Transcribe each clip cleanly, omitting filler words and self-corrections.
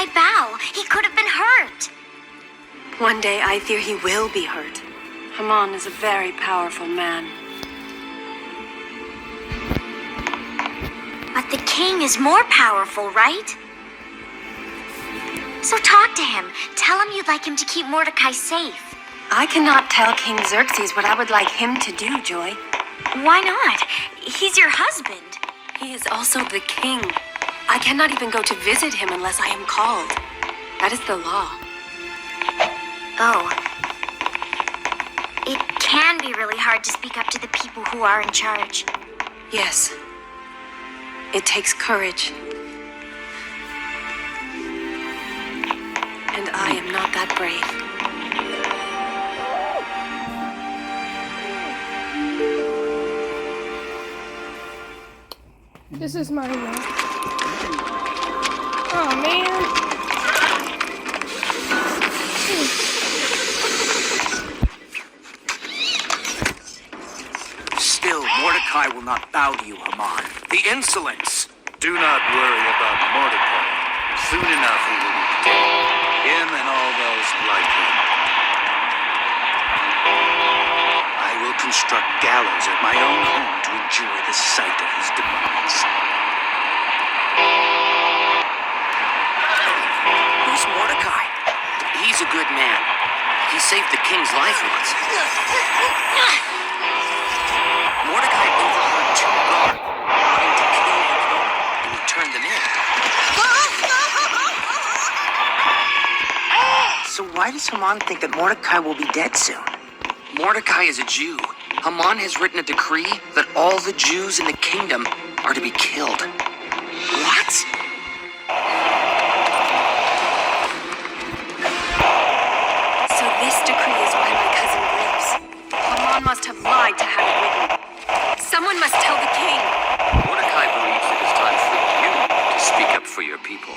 Mordecai bow? He could have been hurt. One day I fear he will be hurt. Haman is a very powerful man. But the king is more powerful, right? So talk to him. Tell him you'd like him to keep Mordecai safe. I cannot tell King Xerxes what I would like him to do, Joy. Why not? He's your husband. He is also the king. I cannot even go to visit him unless I am called. That is the law. Oh. It can be really hard to speak up to the people who are in charge. Yes. It takes courage. And I am not that brave. This is my room. Oh man. Still, Mordecai will not bow to you, Haman. The insolence! Do not worry about Mordecai. Soon enough he will be dead. Him and all those like him. I will construct gallows at my own home to enjoy the sight of his demise. Who's Mordecai? He's a good man. He saved the king's life once. Mordecai overheard two guards wanting to kill the king, and he turned them in. So why does Haman think that Mordecai will be dead soon? Mordecai is a Jew. Haman has written a decree that all the Jews in the kingdom are to be killed. What? So this decree is why my cousin lives. Haman must have lied to have it written. Someone must tell the king. Mordecai believes it is time for you to speak up for your people.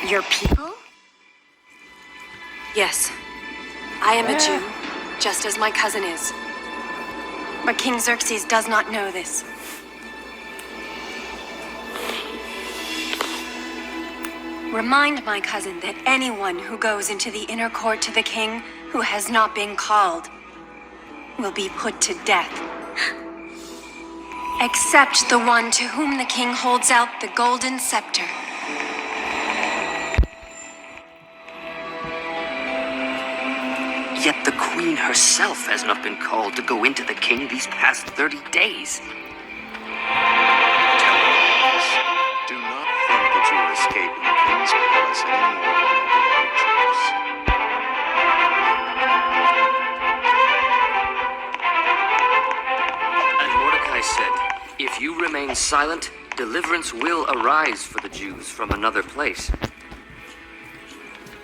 Your people? Yes. I am a Jew, just as my cousin is. But King Xerxes does not know this. Remind my cousin that anyone who goes into the inner court to the king who has not been called will be put to death. Except the one to whom the king holds out the golden scepter. Yet the queen herself has not been called to go into the king these past 30 days. Tell him this. Do not think that you are escaping the king's palace any more than the creatures. And Mordecai said, if you remain silent, deliverance will arise for the Jews from another place.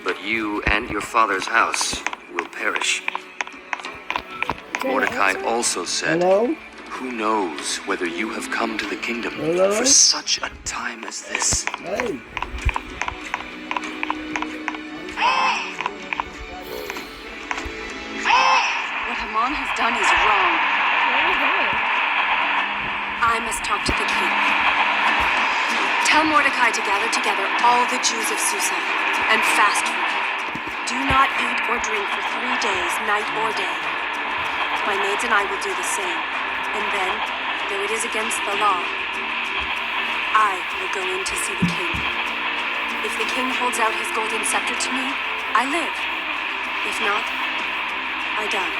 But you and your father's house will perish. Mordecai also said, Hello? who knows whether you have come to the kingdom Hello? for such a time as this? Hey. What Haman has done is wrong. Where are you going? I must talk to the king. Tell Mordecai to gather together all the Jews of Susa and fast for me. Do not eat or drink for 3 days, night or day. My maids and I will do the same. And then, though it is against the law, I will go in to see the king. If the king holds out his golden scepter to me, I live. If not, I die.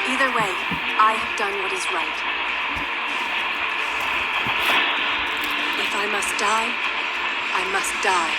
Either way, I have done what is right. If I must die, I must die.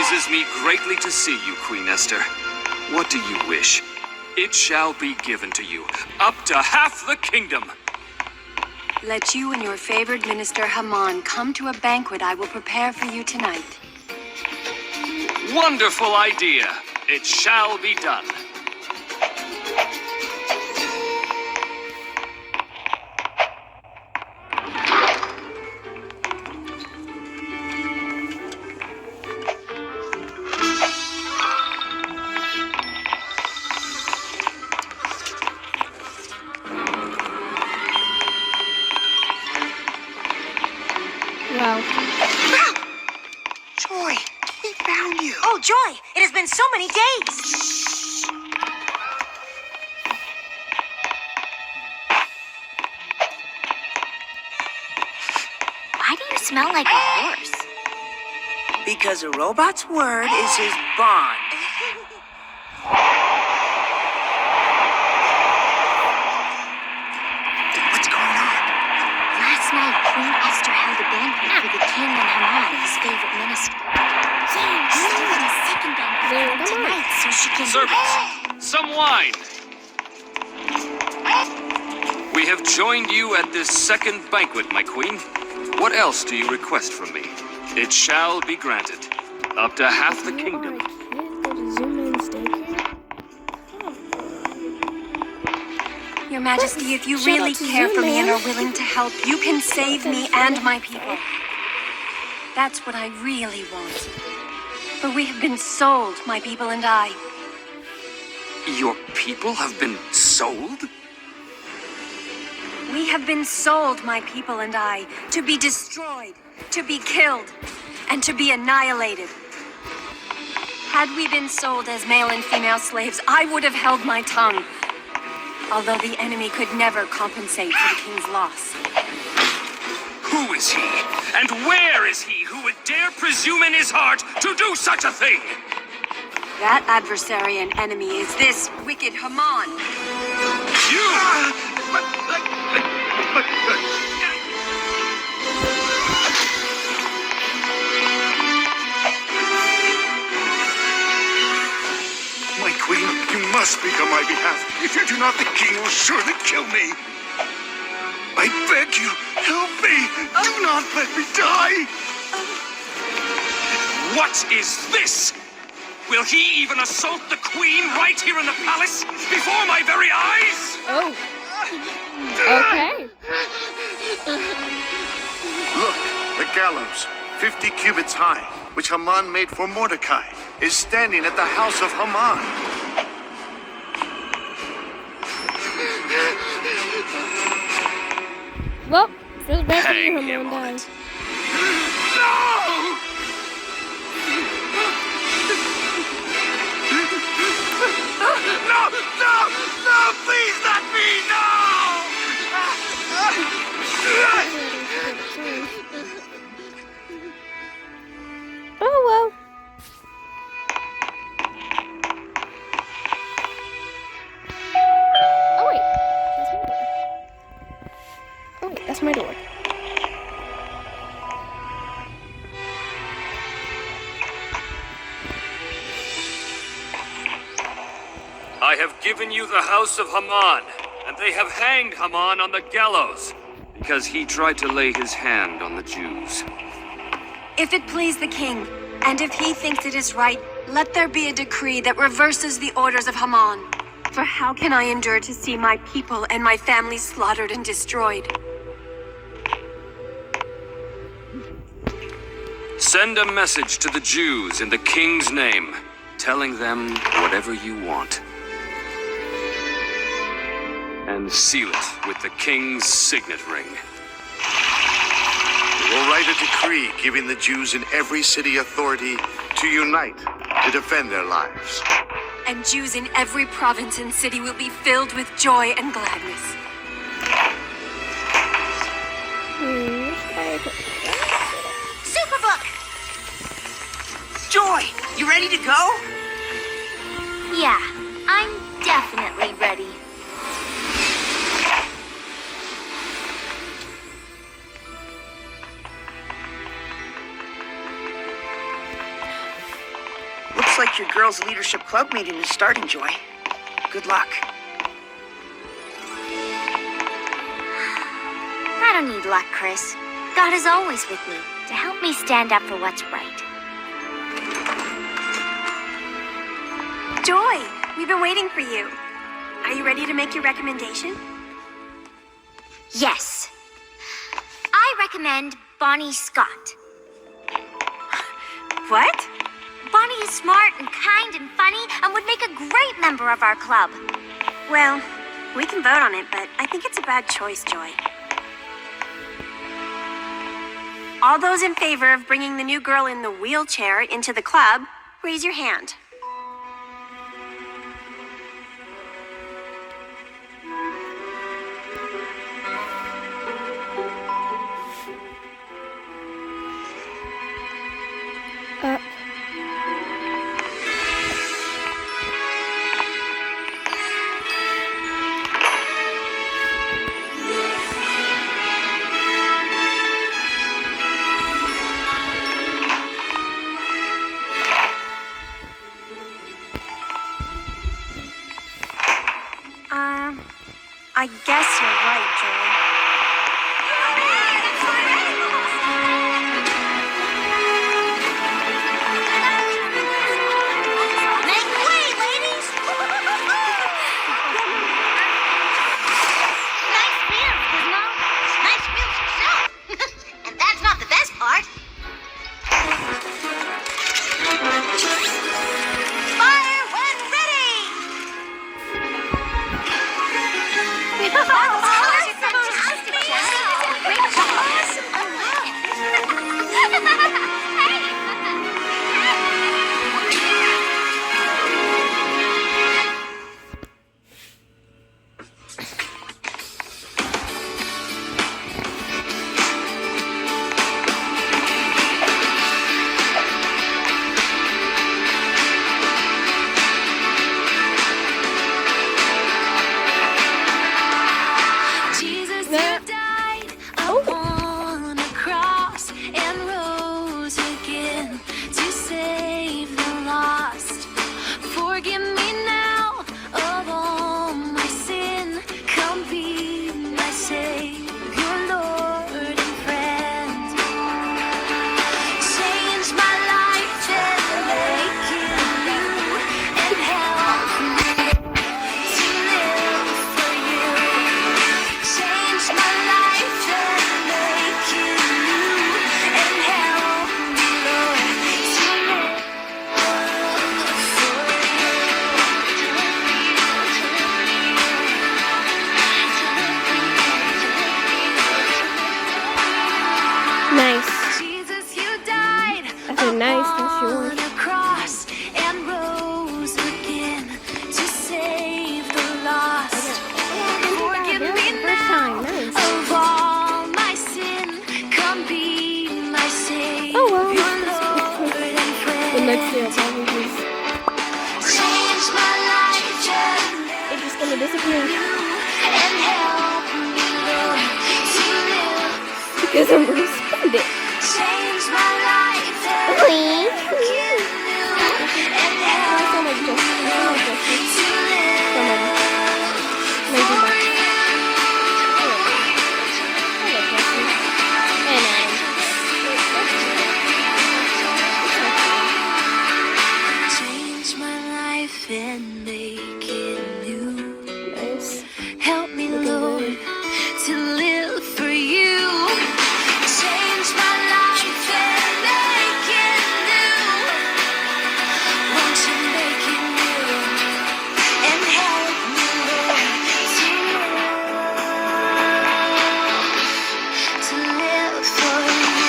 pleases me greatly to see you, Queen Esther. What do you wish? It shall be given to you, up to half the kingdom. Let you and your favored minister Haman come to a banquet I will prepare for you tonight. Wonderful idea. It shall be done. Wow. Joy, we found you. Oh, Joy! It has been so many days! Why do you smell like a horse? Because a robot's word is his bond. What's going on? Last night, Queen Esther held a banquet for the king and Haman, his favorite minister. She's holding a second banquet for him tonight so she can... Servants, some wine. We have joined you at this second banquet, my queen. What else do you request from me? It shall be granted. Up to half the kingdom. Your Majesty, if you Shout really out to care for me and Zoom, are willing to help, you can save me and my people. That's what I really want. For we have been sold, my people and I. Your people have been sold? We have been sold, my people and I, to be destroyed, to be killed, and to be annihilated. Had we been sold as male and female slaves, I would have held my tongue. Although the enemy could never compensate for the king's loss. Who is he? And where is he who would dare presume in his heart to do such a thing? That adversary and enemy is this wicked Haman. My queen, you must speak on my behalf. If you do not, the king will surely kill me. I beg you, help me. Do not let me die. What is this? Will he even assault the queen right here in the palace? Before my very eyes? Oh. Okay. Look, the gallows, 50 cubits high, which Haman made for Mordecai, is standing at the house of Haman. Well, feels bad for Hang you, him Haman on dies. No, please not me, Oh well. Oh wait, that's my door. Oh wait, that's my door. I have given you the house of Haman, and they have hanged Haman on the gallows, because he tried to lay his hand on the Jews. If it please the king, and if he thinks it is right, let there be a decree that reverses the orders of Haman. For how can I endure to see my people and my family slaughtered and destroyed? Send a message to the Jews in the king's name, telling them whatever you want. And seal it with the king's signet ring. We will write a decree giving the Jews in every city authority to unite to defend their lives. And Jews in every province and city will be filled with joy and gladness. Superbook! Joy, you ready to go? Yeah, I'm definitely ready. like your girls' leadership club meeting is starting, Joy. Good luck. I don't need luck, Chris. God is always with me to help me stand up for what's right. Joy, we've been waiting for you. Are you ready to make your recommendation? Yes. I recommend Bonnie Scott. What? Bonnie is smart and kind and funny and would make a great member of our club. Well, we can vote on it, but I think it's a bad choice, Joy. All those in favor of bringing the new girl in the wheelchair into the club, raise your hand. Up. I guess you're right, Joy. Make way, ladies! Nice wheels, Gizmo. Nice wheels yourself. And that's not the best part. Fire when ready! Those colors are fantastic, Jessie. Great job. Jesus, you died upon a cross and rose again to save the lost. Forgive me now of all my sin. Come be my Savior, Lord and friend. Change my life and make it new and help me to live for you. Change my life and make it new and help me, Lord, to live Nice. Jesus, you died I said nice, that's yours. on a cross and rose again to save the lost. Forgive me First time, now nice. of all my sin. Come be my Savior, Oh, well. Lord and friend. The next day I'll probably just, Change my life and it's just gonna disappear. and help me, Lord, to live. Because I'm gonna spend it. Change my life and Please. make it new and I help sound like Jesse. I sound like Jesse. to live Come on. Maybe for back. you. I like Jesse. And Adam. Change my life and make it new. Nice. Help me, Looking Lord, good. to live for you. Change my life and make it new. Won't you make it new and help me, Lord, to live for you.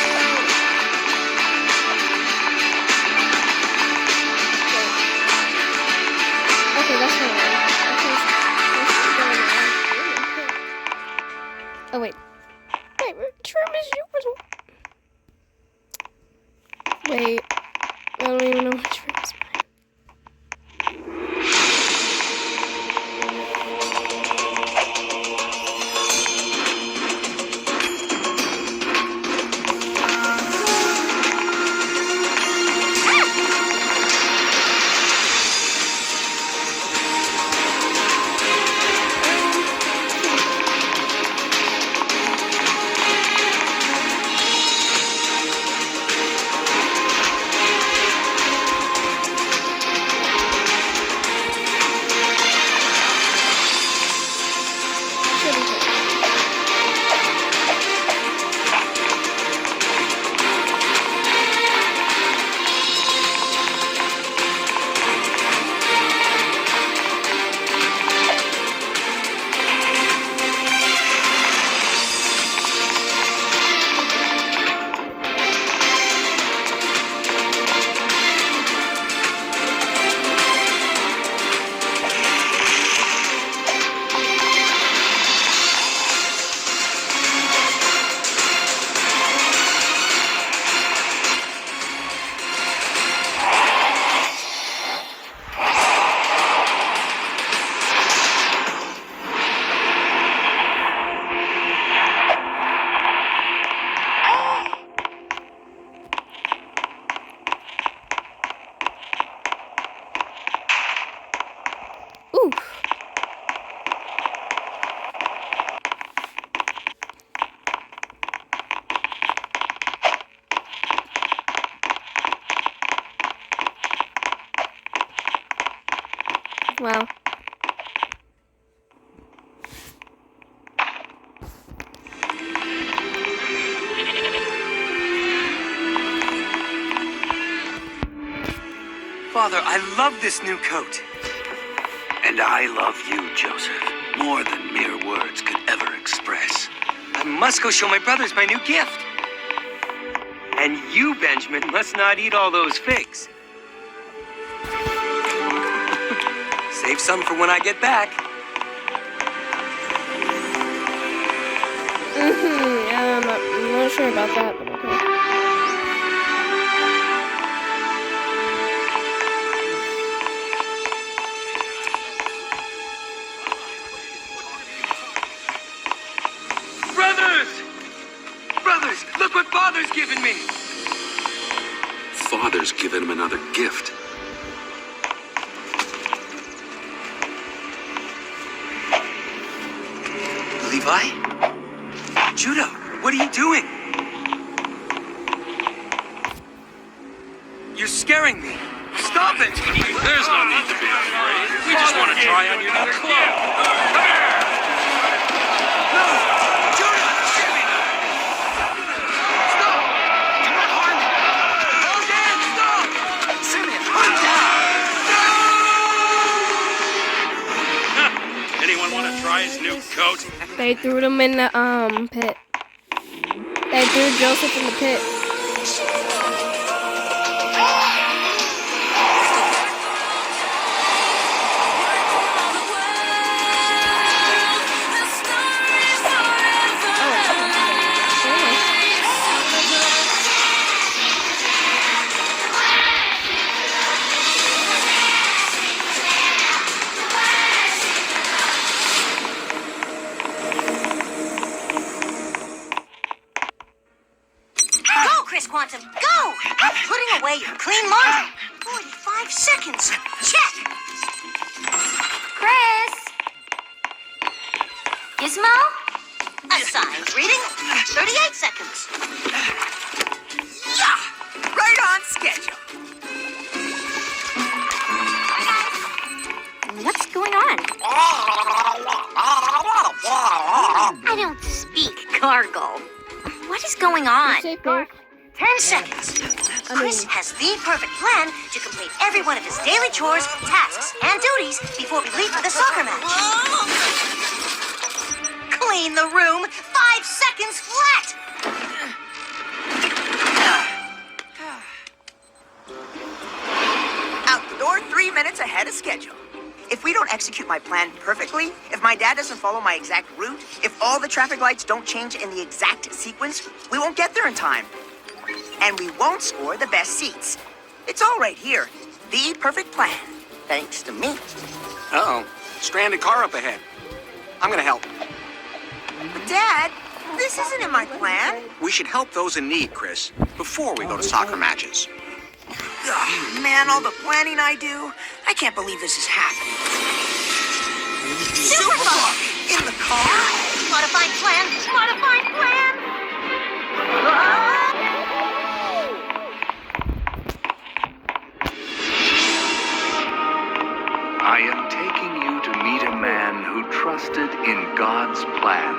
Okay, that's my one. Oh, wait. Wait, which room is yours? Wait. I don't even know which room is mine. Wow. Father, I love this new coat. And I love you, Joseph, more than mere words could ever express. I must go show my brothers my new gift. And you, Benjamin, must not eat all those figs. Save some for when I get back. Yeah, I'm not sure about that, but okay. Brothers, look what Father's given me. Father's given him another gift. Levi? Judah, what are you doing? You're scaring me. Stop it! There's no need to be afraid. We just want to try on your new clothes. Anyone want to try his new coat? They threw them in the pit. They threw Joseph in the pit. Go, Chris Quantum, go! Putting away your clean laundry. 45 seconds. Check. Chris. Gizmo? Assigned reading. 38 seconds. Yeah! Right on schedule. What's going on? I don't speak gargle. What is going on? Safe there. 10 seconds. Chris has the perfect plan to complete every one of his daily chores, tasks, and duties before we leave for the soccer match. Clean the room 5 seconds flat. Out the door 3 minutes ahead of schedule. If we don't execute my plan perfectly, if my dad doesn't follow my exact route, if all the traffic lights don't change in the exact sequence, we won't get there in time. And we won't score the best seats. It's all right here. The perfect plan. Thanks to me. Uh-oh. Stranded car up ahead. I'm gonna help. But Dad, this isn't in my plan. We should help those in need, Chris, before we go to soccer matches. Ugh, man, all the planning I do. I can't believe this is happening. Super Bug! In the car? Modified plan. Modified plan. I am taking you to meet a man who trusted in God's plan,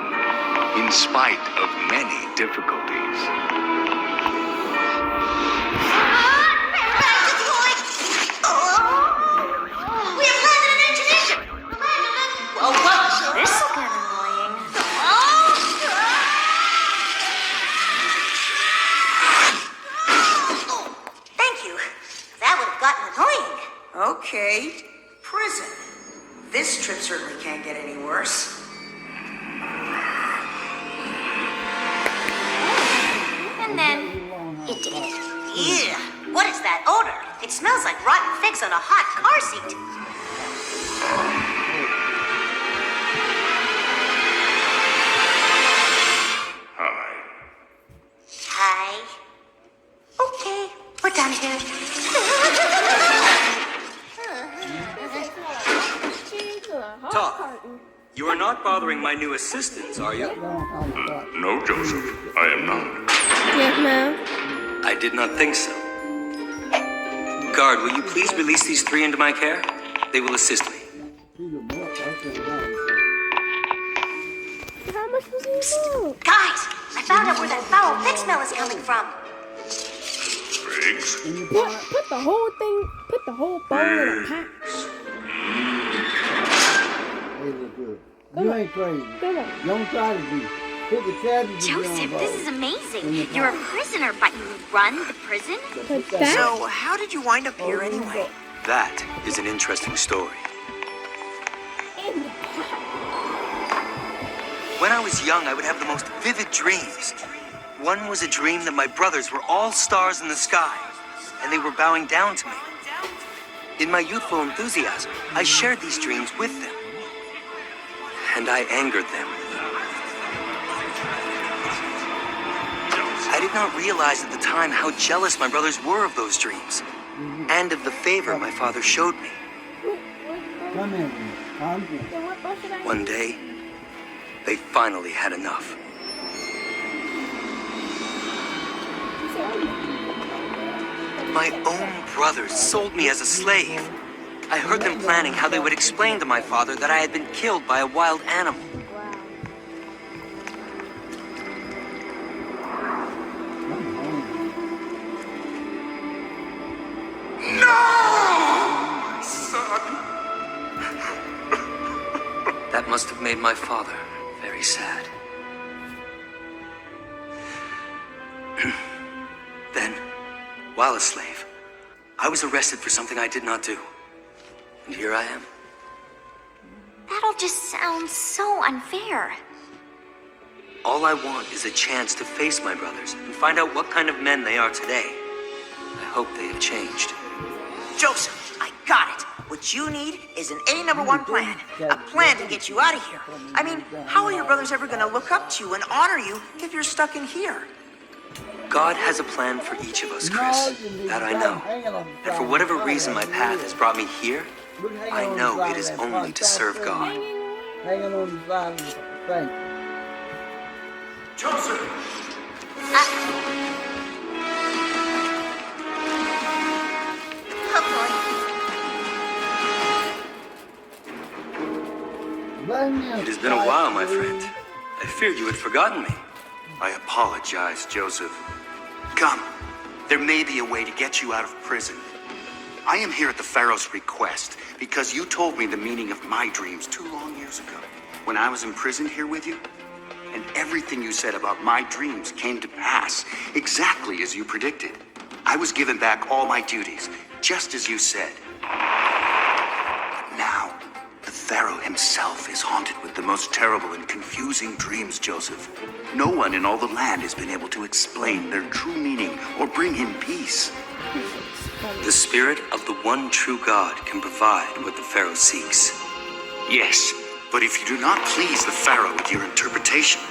in spite of many difficulties. We have landed an interdiction. Whoa, whoa. This is kind of annoying. Thank you. That would have gotten annoying. Okay. Prison. This trip certainly can't get any worse. And then it did. Yeah. What is that odor? It smells like rotten figs on a hot car seat. Hi. Okay, we're done here. Todd, you are not bothering my new assistants, are you? No, Joseph, I am not. Yes, ma'am. I did not think so. Guard, will you please release these three into my care? They will assist me. Guys, I found out where that foul pig smell is coming from. Briggs? And you put the whole thing, put the whole bowl in a pack. Hey, look good. You ain't crazy. Come on. Don't try to be. Put the cabbage Joseph, this is amazing. You're a prisoner, but you run the prison? Put that. So, how did you wind up here anyway? That is an interesting story. When I was young, I would have the most vivid dreams. One was a dream that my brothers were all stars in the sky, and they were bowing down to me. In my youthful enthusiasm, I shared these dreams with them, and I angered them. I did not realize at the time how jealous my brothers were of those dreams, and of the favor my father showed me. Come in. Come in. One day, they finally had enough. My own brothers sold me as a slave. I heard them planning how they would explain to my father that I had been killed by a wild animal. That must have made my father very sad. Then, while a slave, I was arrested for something I did not do. And here I am. That all just sounds so unfair. All I want is a chance to face my brothers and find out what kind of men they are today. I hope they have changed. Joseph, I got it. What you need is an A-1 plan. A plan to get you out of here. I mean, how are your brothers ever gonna look up to you and honor you if you're stuck in here? God has a plan for each of us, Chris. That I know. And for whatever reason my path has brought me here, I know it is only to serve God. Hanging on the side of the thing. Joseph! It has been a while, my friend. I feared you had forgotten me. I apologize, Joseph. Come. There may be a way to get you out of prison. I am here at the Pharaoh's request because you told me the meaning of my dreams 2 long years ago when I was imprisoned here with you. And everything you said about my dreams came to pass exactly as you predicted. I was given back all my duties, just as you said. But now, the Pharaoh himself is haunted with the most terrible and confusing dreams, Joseph. No one in all the land has been able to explain their true meaning or bring him peace. The spirit of the one true God can provide what the Pharaoh seeks. Yes, but if you do not please the Pharaoh with your interpretation,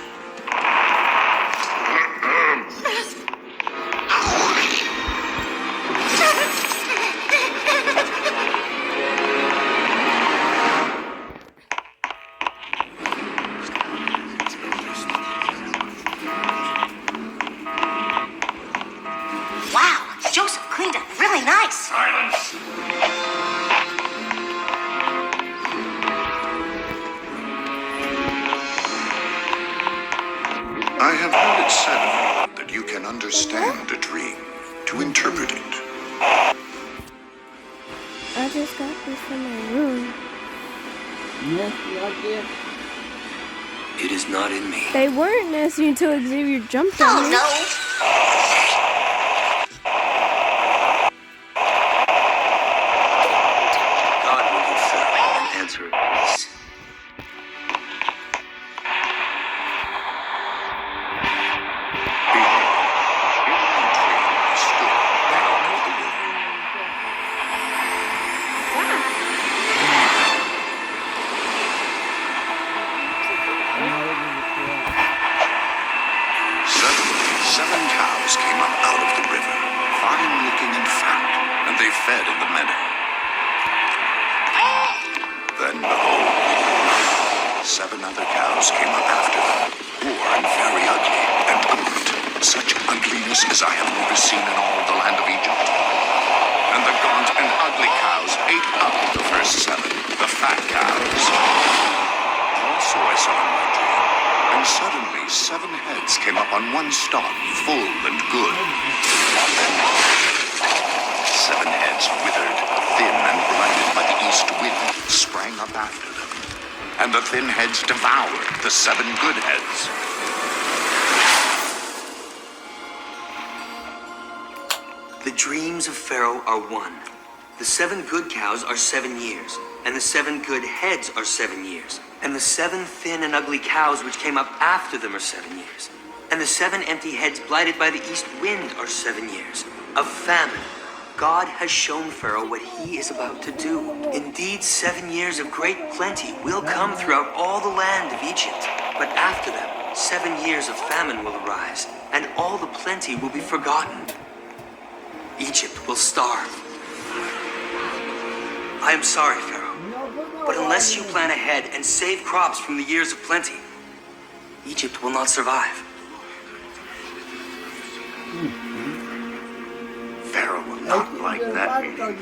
Wow, Joseph cleaned up really nice. Silence! I have heard it said that you can understand a dream to interpret it. I just got this from my room. Nasty like this. It is not in me. They weren't nasty until Xavier jumped on Oh me. no. God will give Pharaoh an answer of peace. Seven cows came up out of the river, fine looking and fat, and they fed in the meadow. Then behold, 7 other cows came up after them, poor and very ugly, and goat, such ugliness as I have never seen in all the land of Egypt. And the gaunt and ugly cows ate up the first 7, the fat cows. Also I saw in my dream And suddenly 7 heads came up on one stalk, full and good. And then 7 heads withered, thin and blighted by the east wind, sprang up after them. And the thin heads devoured the 7 good heads. The dreams of Pharaoh are one. The 7 good cows are 7 years, and the 7 good heads are 7 years, and the 7 thin and ugly cows which came up after them are 7 years, and the 7 empty heads blighted by the east wind are 7 years of famine. God has shown Pharaoh what he is about to do. Indeed, 7 years of great plenty will come throughout all the land of Egypt, but after them, 7 years of famine will arise, and all the plenty will be forgotten. Egypt will starve. I am sorry, Pharaoh, but unless you plan ahead and save crops from the years of plenty, Egypt will not survive. Pharaoh will not like that meeting.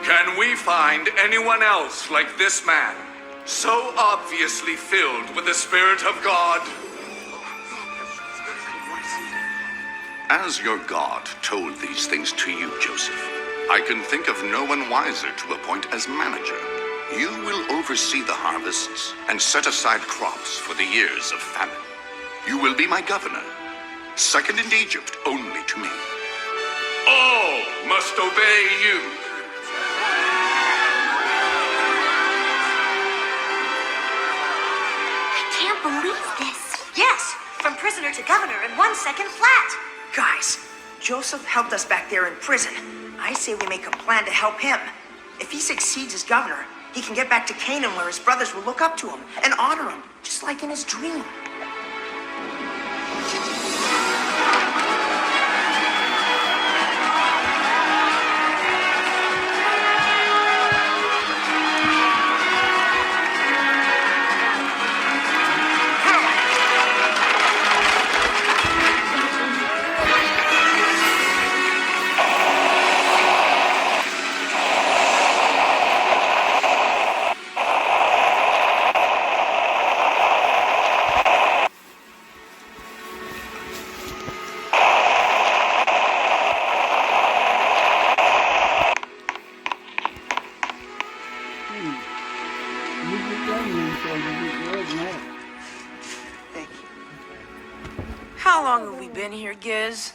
Can we find anyone else like this man? So obviously filled with the Spirit of God. As your God told these things to you, Joseph, I can think of no one wiser to appoint as manager. You will oversee the harvests and set aside crops for the years of famine. You will be my governor, second in Egypt only to me. All must obey you. I can't believe this. Yes, from prisoner to governor in 1 second flat. Guys, Joseph helped us back there in prison. I say we make a plan to help him. If he succeeds as governor, he can get back to Canaan where his brothers will look up to him and honor him, just like in his dream. How long have we been here, Giz?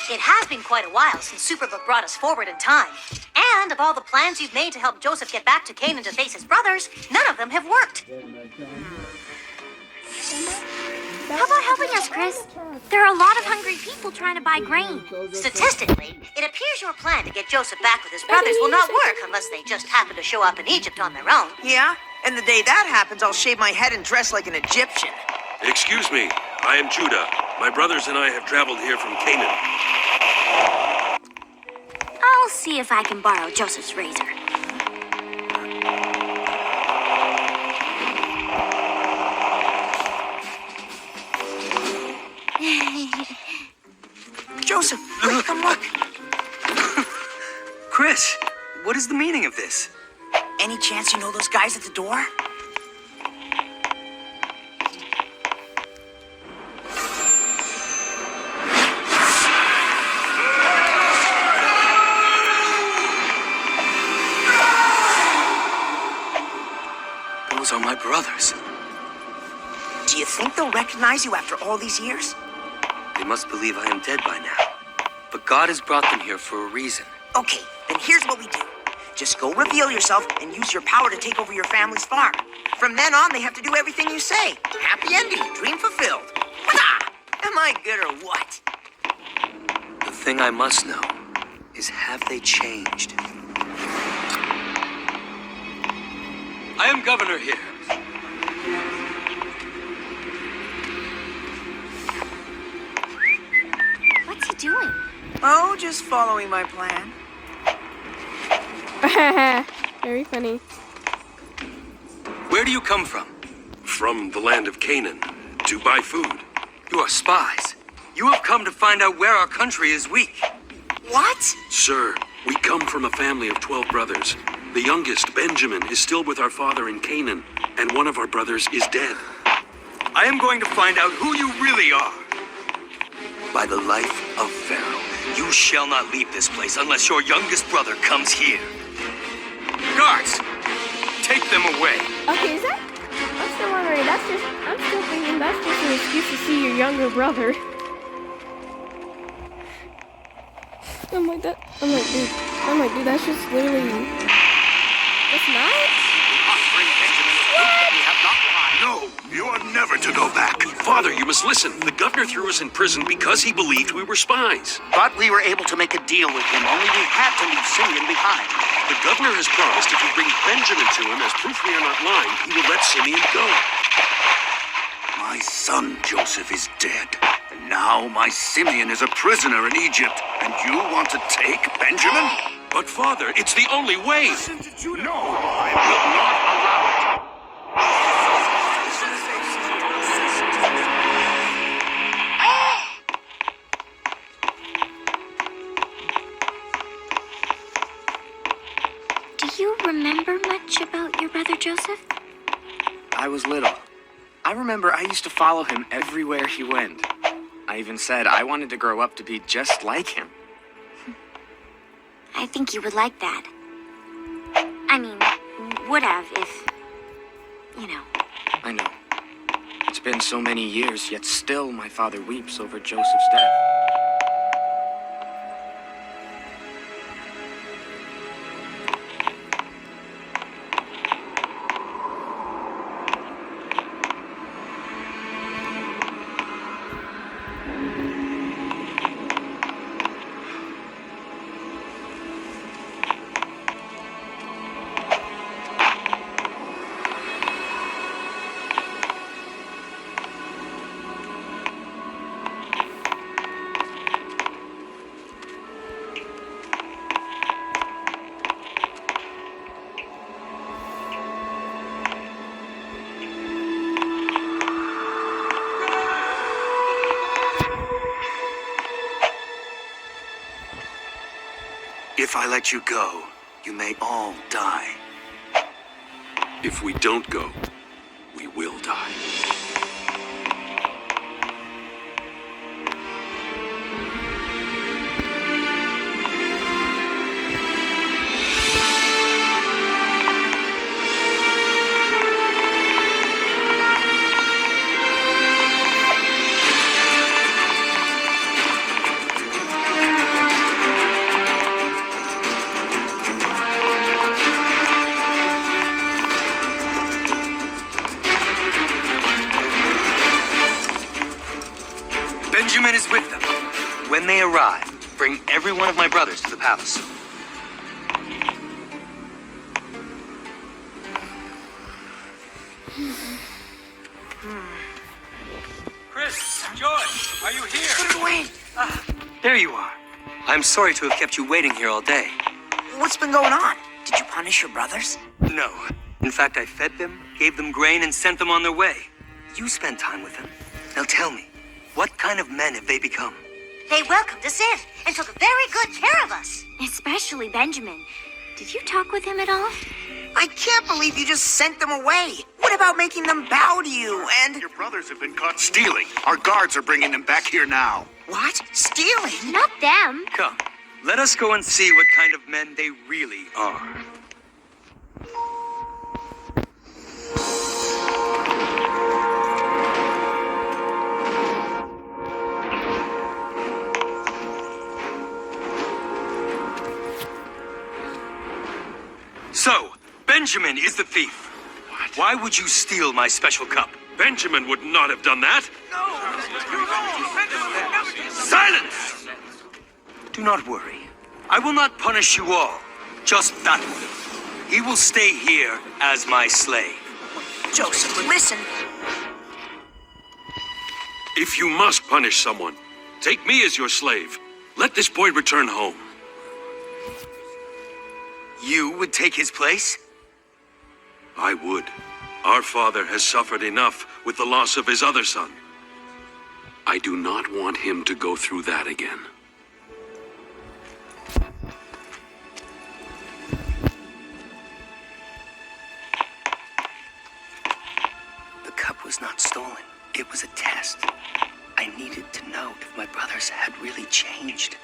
It has been quite a while since Superbook brought us forward in time. And of all the plans you've made to help Joseph get back to Canaan to face his brothers, none of them have worked. How about helping us, Chris? There are a lot of hungry people trying to buy grain. Statistically, it appears your plan to get Joseph back with his brothers will not work unless they just happen to show up in Egypt on their own. Yeah? And the day that happens, I'll shave my head and dress like an Egyptian. Excuse me, I am Judah. My brothers and I have traveled here from Canaan. I'll see if I can borrow Joseph's razor. Joseph, quick, come look. Chris, what is the meaning of this? Any chance you know those guys at the door? Those are my brothers. Do you think they'll recognize you after all these years? They must believe I am dead by now. But God has brought them here for a reason. Okay, then here's what we do. Just go reveal yourself and use your power to take over your family's farm. From then on, they have to do everything you say. Happy ending, dream fulfilled. Wah! Am I good or what? The thing I must know is, have they changed? I am governor here. What's he doing? Oh, just following my plan. Very funny. Where do you come from? From the land of Canaan to buy food. You are spies. You have come to find out where our country is weak. What? Sir, we come from a family of 12 brothers. The youngest, Benjamin, is still with our father in Canaan, and one of our brothers is dead. I am going to find out who you really are. By the life of Pharaoh, you shall not leave this place unless your youngest brother comes here. Guards, take them away. Okay, is that? I'm still wondering. I'm still thinking that's just an excuse to see your younger brother. I'm like, dude, that's just literally. It's not? No, you are never to go back. Father, you must listen. The governor threw us in prison because he believed we were spies. But we were able to make a deal with him, only we had to leave Simeon behind. The governor has promised if we bring Benjamin to him as proof we are not lying, he will let Simeon go. My son Joseph is dead. And now my Simeon is a prisoner in Egypt. And you want to take Benjamin? But father, it's the only way. No, I will not allow it. Do you remember much about your brother Joseph? I was little. I remember I used to follow him everywhere he went. I even said I wanted to grow up to be just like him. I think you would like that. I mean, would have if, you know. I know. It's been so many years, yet still my father weeps over Joseph's death. If I let you go, you may all die. If we don't go, we will die. Benjamin is with them. When they arrive, bring every one of my brothers to the palace. Chris, Joy, are you here? Put it away. There you are. I'm sorry to have kept you waiting here all day. What's been going on? Did you punish your brothers? No. In fact, I fed them, gave them grain, and sent them on their way. You spent time with them. Now tell me, what kind of men have they become? They welcomed us in and took very good care of us. Especially Benjamin. Did you talk with him at all? I can't believe you just sent them away. What about making them bow to you and... Your brothers have been caught stealing. Our guards are bringing them back here now. What? Stealing? Not them. Come, let us go and see what kind of men they really are. So, Benjamin is the thief. What? Why would you steal my special cup? Benjamin would not have done that. Silence! Do not worry. I will not punish you all. Just that one. He will stay here as my slave. Joseph, listen. If you must punish someone, take me as your slave. Let this boy return home. You would take his place? I would. Our father has suffered enough with the loss of his other son. I do not want him to go through that again. The cup was not stolen. It was a test. I needed to know if my brothers had really changed.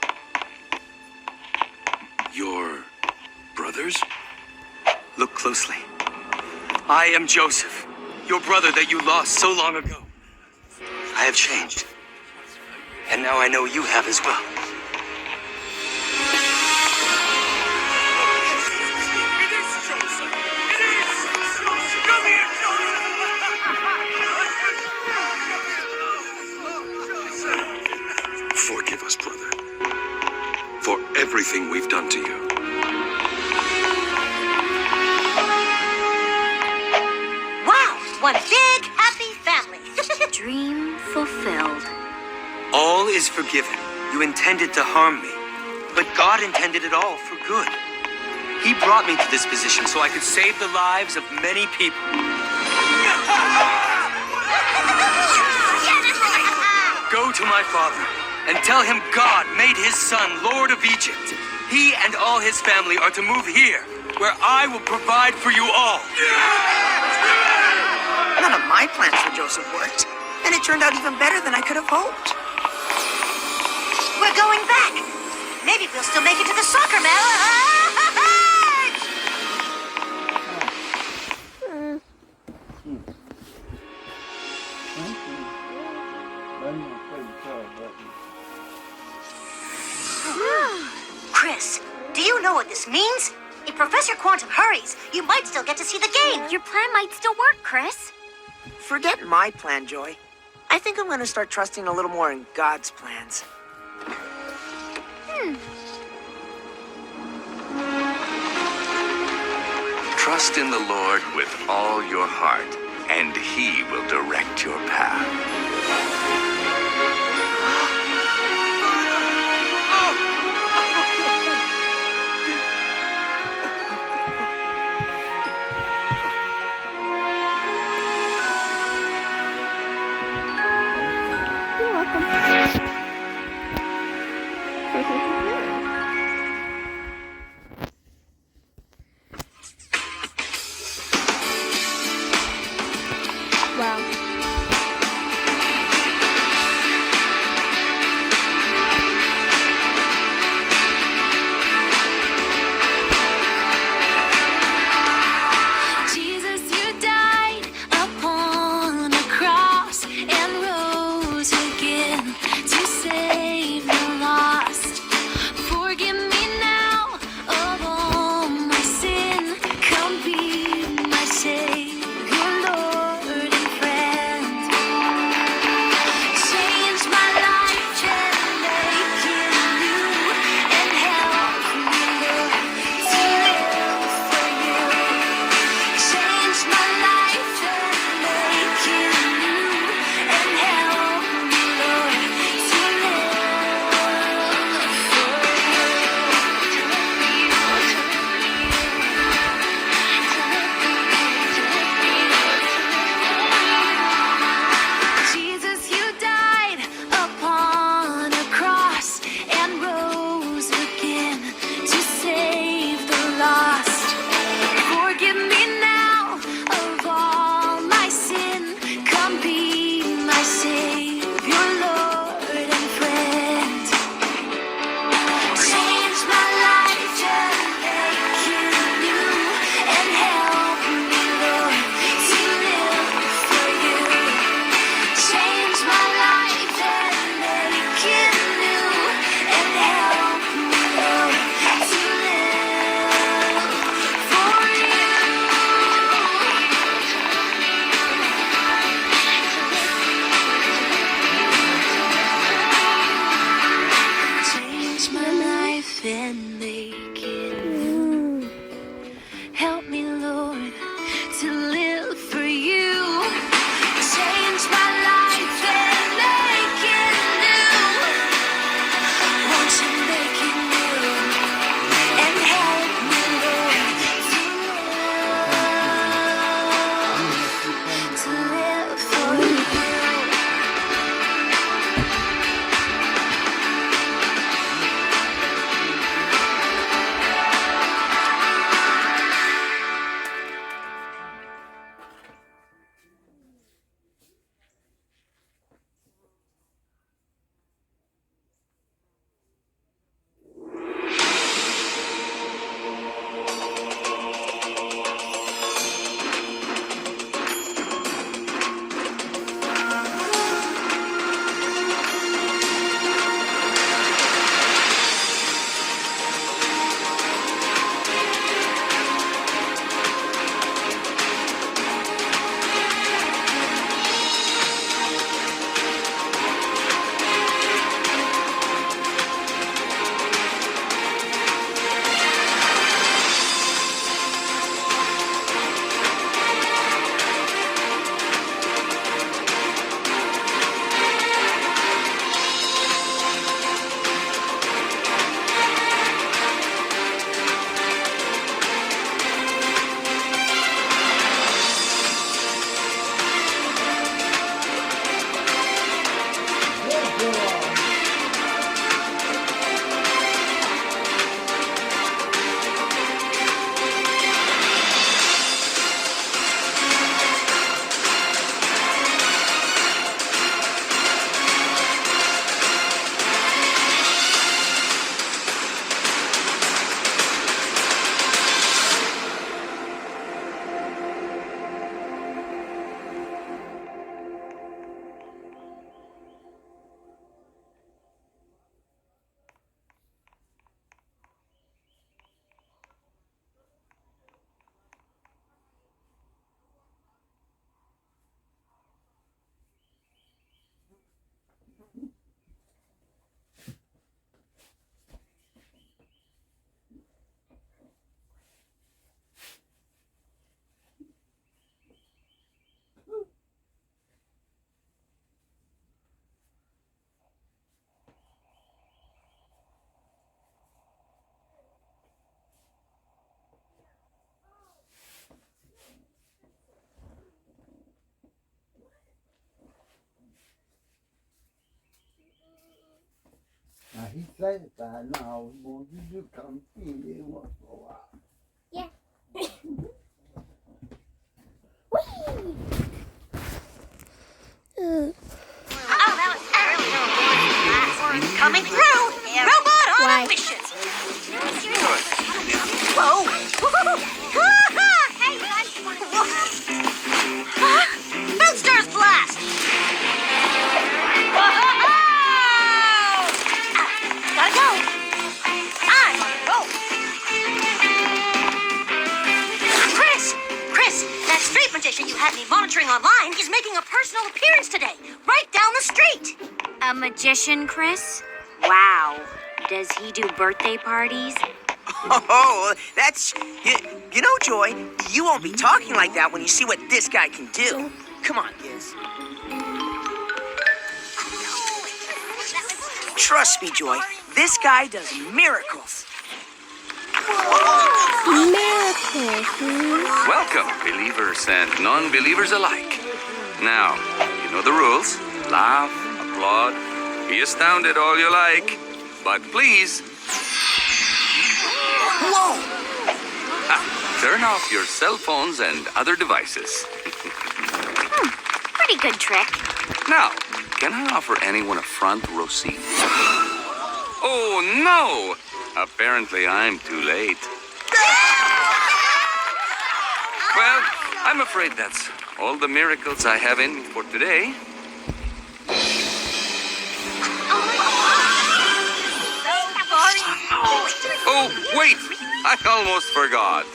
Your brothers? Look closely. I am Joseph, your brother that you lost so long ago. I have changed. And now I know you have as well. Forgive us, brother, for everything we've done to you. Wow, one big happy family. Dream fulfilled. All is forgiven. You intended to harm me, but God intended it all for good. He brought me to this position so I could save the lives of many people. Go to my father and tell him God made his son Lord of Egypt. He and all his family are to move here, where I will provide for you all. None of my plans for Joseph worked, and it turned out even better than I could have hoped. We're going back. Maybe we'll still make it to the soccer match. Chris, do you know what this means? If Professor Quantum hurries, you might still get to see the game. Your plan might still work, Chris. Forget my plan, Joy. I think I'm gonna start trusting a little more in God's plans. Trust in the Lord with all your heart, and He will direct your path. You're welcome. Wow. Jesus, you died upon a cross and rose again to save the lost. he's satisfied now. He wants you to come see me once in a while. Yeah. Coming through! Robot on a mission! Whoa! Hey, guys, you wanna Boomstars blast! Gotta go! I'm on a roll! Chris! That street magician you had me monitoring online is making a personal appearance today, right down the street! A magician, Chris? Wow. Does he do birthday parties? Oh, that's... You know, Joy, you won't be talking like that when you see what this guy can do. Come on, Giz. Trust me, Joy, this guy does miracles. Welcome, believers and non-believers alike. Now, you know the rules. Laugh, applaud, be astounded all you like. But please... Whoa! Turn off your cell phones and other devices. Pretty good trick. Now, can I offer anyone a front row seat? Oh, no! Apparently I'm too late. Well, I'm afraid that's all the miracles I have in me for today. Oh, wait! I almost forgot.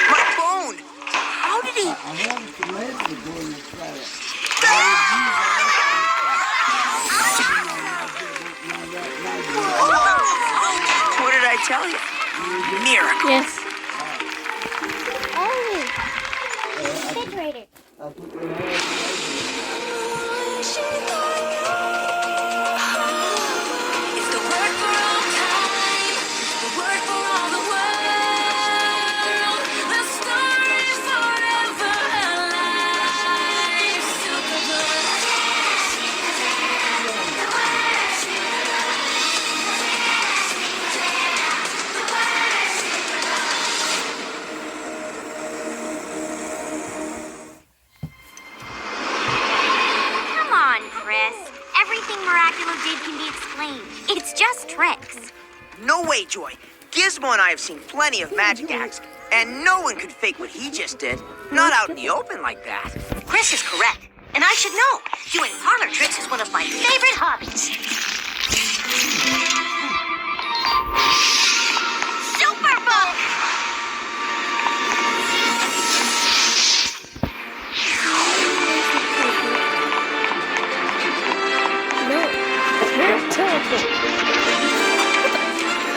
My phone! How did he... I wanted to let you go in the fire. What did I tell you? Miracle. Yes. Refrigerator. Can be explained. It's just tricks. No way, Joy. Gizmo and I have seen plenty of magic acts, and no one could fake what he just did. Not out in the open like that. Chris is correct, and I should know. Doing parlor tricks is one of my favorite hobbies. Superbook!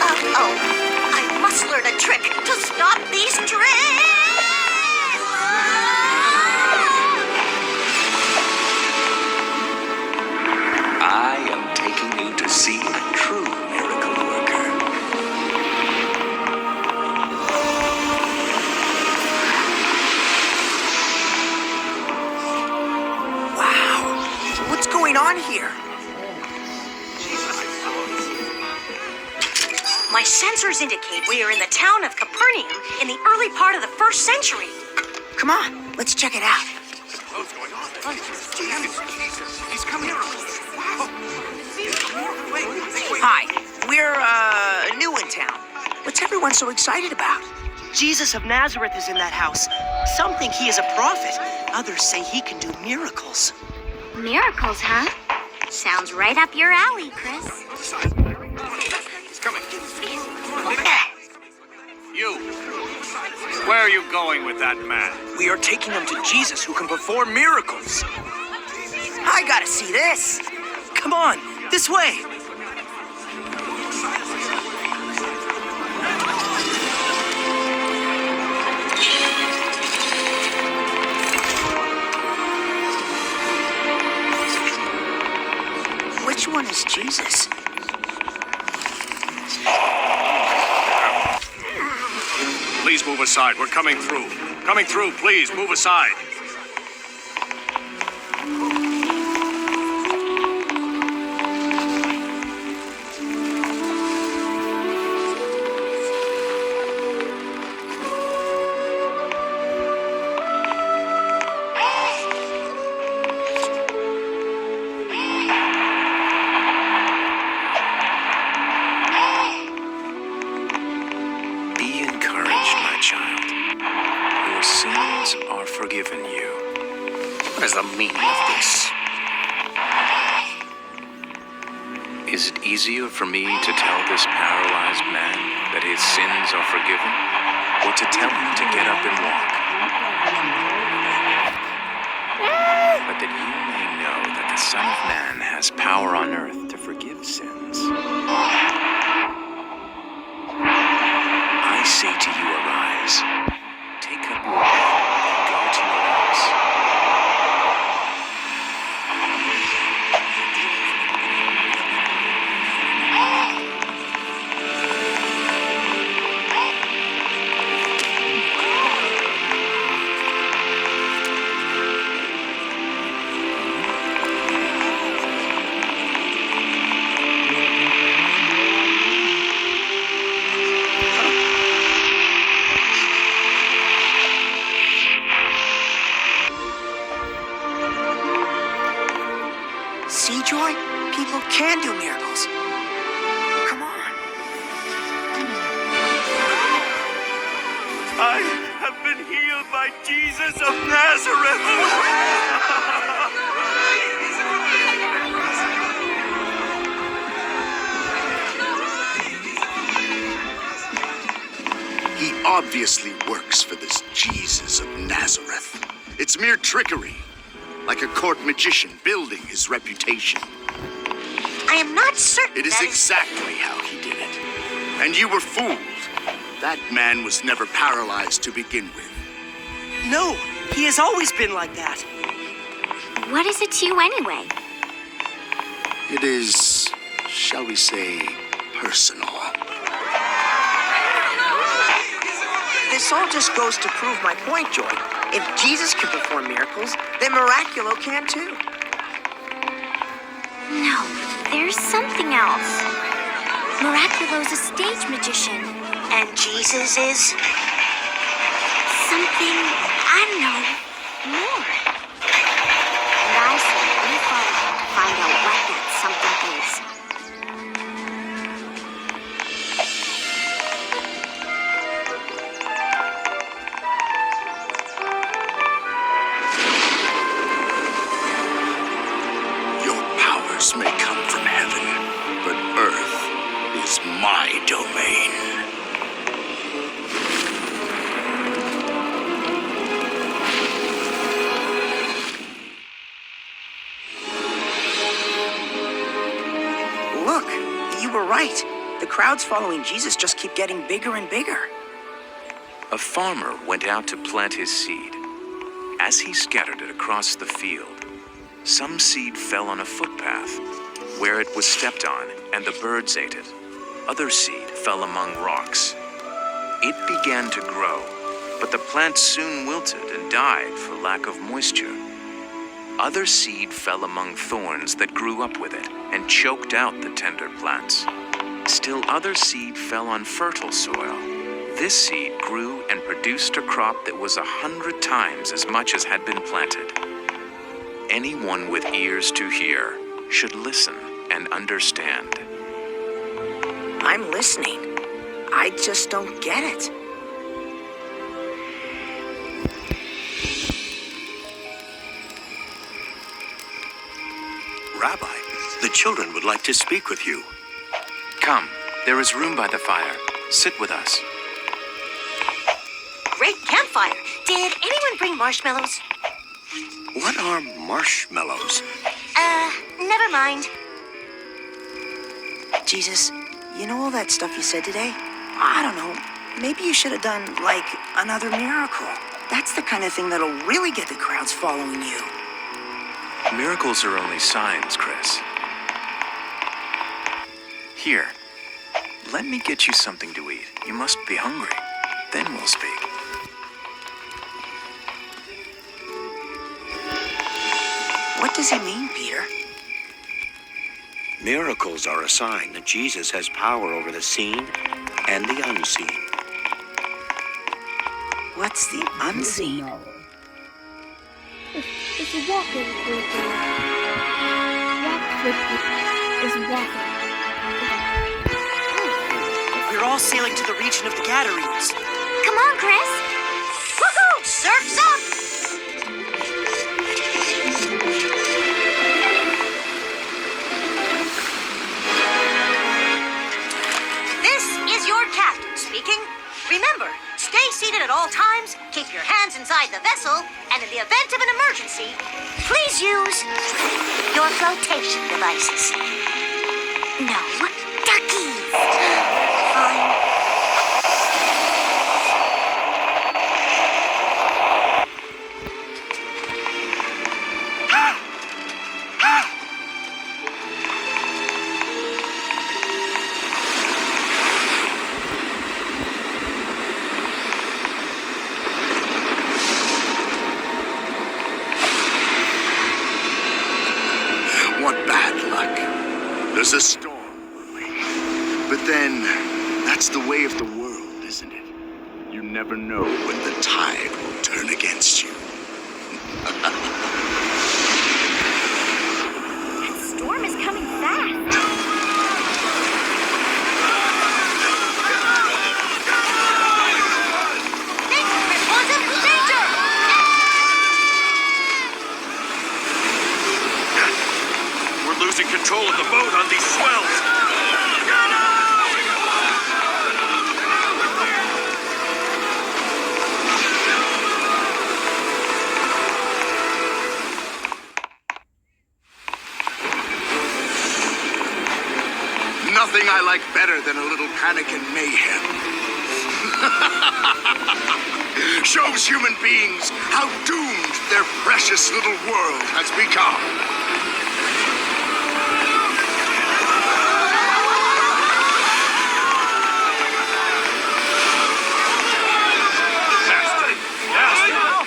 Uh-oh. I must learn a trick to stop these tricks! I am taking you to see a true miracle worker. Wow. What's going on here? My sensors indicate we are in the town of Capernaum in the early part of the 1st century. Come on, let's check it out. What's going on? Jesus, he's coming here. Hi, we're, new in town. What's everyone so excited about? Jesus of Nazareth is in that house. Some think he is a prophet. Others say he can do miracles. Miracles, huh? Sounds right up your alley, Chris. He's coming. You. Where are you going with that man? We are taking him to Jesus, who can perform miracles. I gotta see this. Come on, this way. Which one is Jesus? Please move aside. We're coming through. Coming through, please move aside. the meaning of this? Is it easier for me to tell this paralyzed man that his sins are forgiven, or to tell him to get up and walk? But that you may know that the Son of Man has power on earth to forgive sins. I say to you, arise, take up your bed, and go to your house. See, Joy? People can do miracles. Come on. I have been healed by Jesus of Nazareth. He obviously works for this Jesus of Nazareth. It's mere trickery, like a court magician building his reputation. I am not certain It is exactly how he did it. And you were fooled. That man was never paralyzed to begin with. No, he has always been like that. What is it to you anyway? It is, shall we say, personal. This all just goes to prove my point, Joy. If Jesus can perform miracles, then Miraculo can too. No, there's something else. Miraculo's a stage magician. And Jesus is? Something, I don't know, more. And I say we follow him to find out what that something is. Your powers may come from heaven, but earth is my domain. Look, you were right. The crowds following Jesus just keep getting bigger and bigger. A farmer went out to plant his seed. As he scattered it across the field, some seed fell on a footpath, where it was stepped on, and the birds ate it. Other seed fell among rocks. It began to grow, but the plant soon wilted and died for lack of moisture. Other seed fell among thorns that grew up with it and choked out the tender plants. Still other seed fell on fertile soil. This seed grew and produced a crop that was 100 times as much as had been planted. Anyone with ears to hear should listen and understand. I'm listening. I just don't get it. Rabbi, the children would like to speak with you. Come, there is room by the fire. Sit with us. Great campfire. Did anyone bring marshmallows? What are marshmallows? Never mind. Jesus, you know all that stuff you said today? I don't know. Maybe you should have done, like, another miracle. That's the kind of thing that'll really get the crowds following you. Miracles are only signs, Chris. Here, let me get you something to eat. You must be hungry. Then we'll speak. What does he mean, Peter? Miracles are a sign that Jesus has power over the seen and the unseen. What's the unseen? It's a walking group. It's walking. We're all sailing to the region of the Gadarenes. Come on, Chris. Woohoo! Surf's up! your hands inside the vessel, and in the event of an emergency, please use your flotation devices. No, duckies. Fine. What bad luck. There's a storm, Lily. But then, that's the way of the world, isn't it? You never know when the tide will turn against you. That storm is coming fast. We're losing control of the boat on these swells. Nothing I like better than a little panic and mayhem. Shows human beings how doomed their precious little world has become.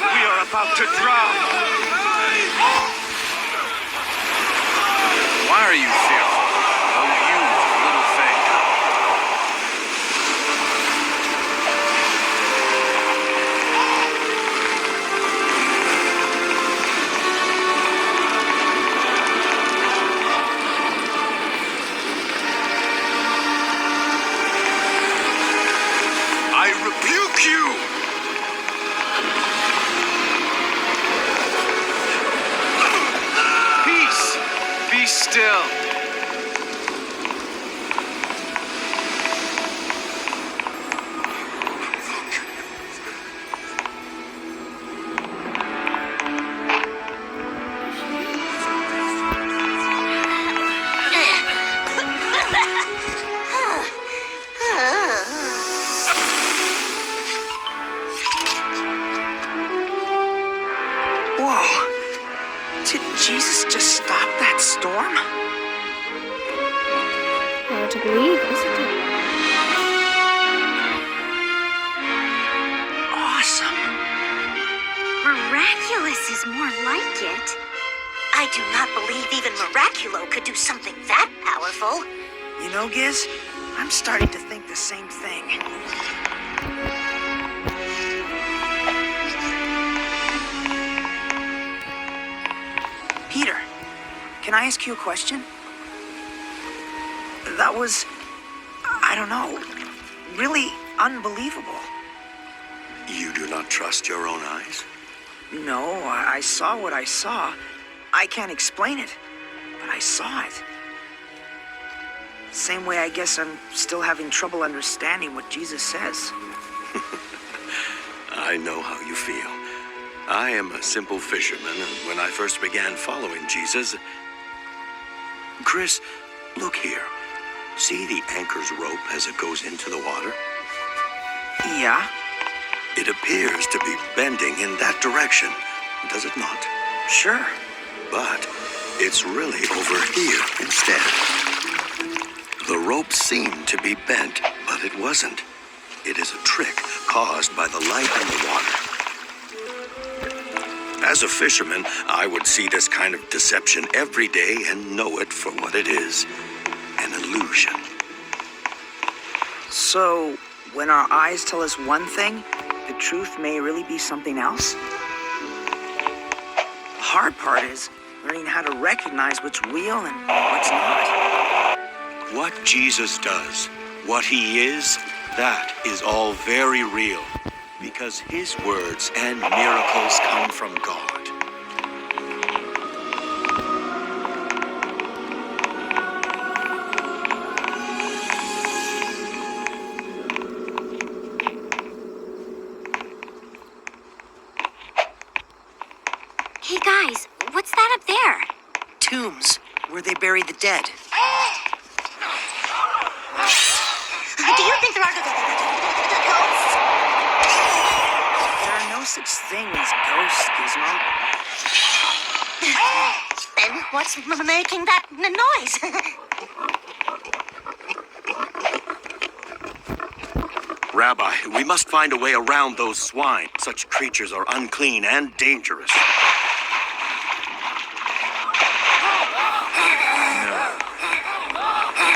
We are about to drown. Why are you fearful? Oh, you little thing. I rebuke you! Peace! Be still. Whoa. Did Jesus just stop that storm? Hard to believe, isn't it? Awesome. Miraculous is more like it. I do not believe even Miraculo could do something that powerful. You know, Giz, I'm starting to think the same thing. Peter, can I ask you a question? That was, I don't know, really unbelievable. You do not trust your own eyes? No, I saw what I saw. I can't explain it, but I saw it. Same way I guess I'm still having trouble understanding what Jesus says. I know how you feel. I am a simple fisherman, and when I first began following Jesus... Chris, look here. See the anchor's rope as it goes into the water? Yeah? It appears to be bending in that direction, does it not? Sure. But it's really over here instead. The rope seemed to be bent, but it wasn't. It is a trick caused by the light in the water. As a fisherman, I would see this kind of deception every day and know it for what it is, an illusion. So, when our eyes tell us one thing, the truth may really be something else? The hard part is learning how to recognize what's real and what's not. What Jesus does, what he is, that is all very real, because his words and miracles come from God. dead. Do you think there are ghosts? There are no such thing as ghosts, Gizmo. Then what's making that noise? Rabbi, we must find a way around those swine. Such creatures are unclean and dangerous. No.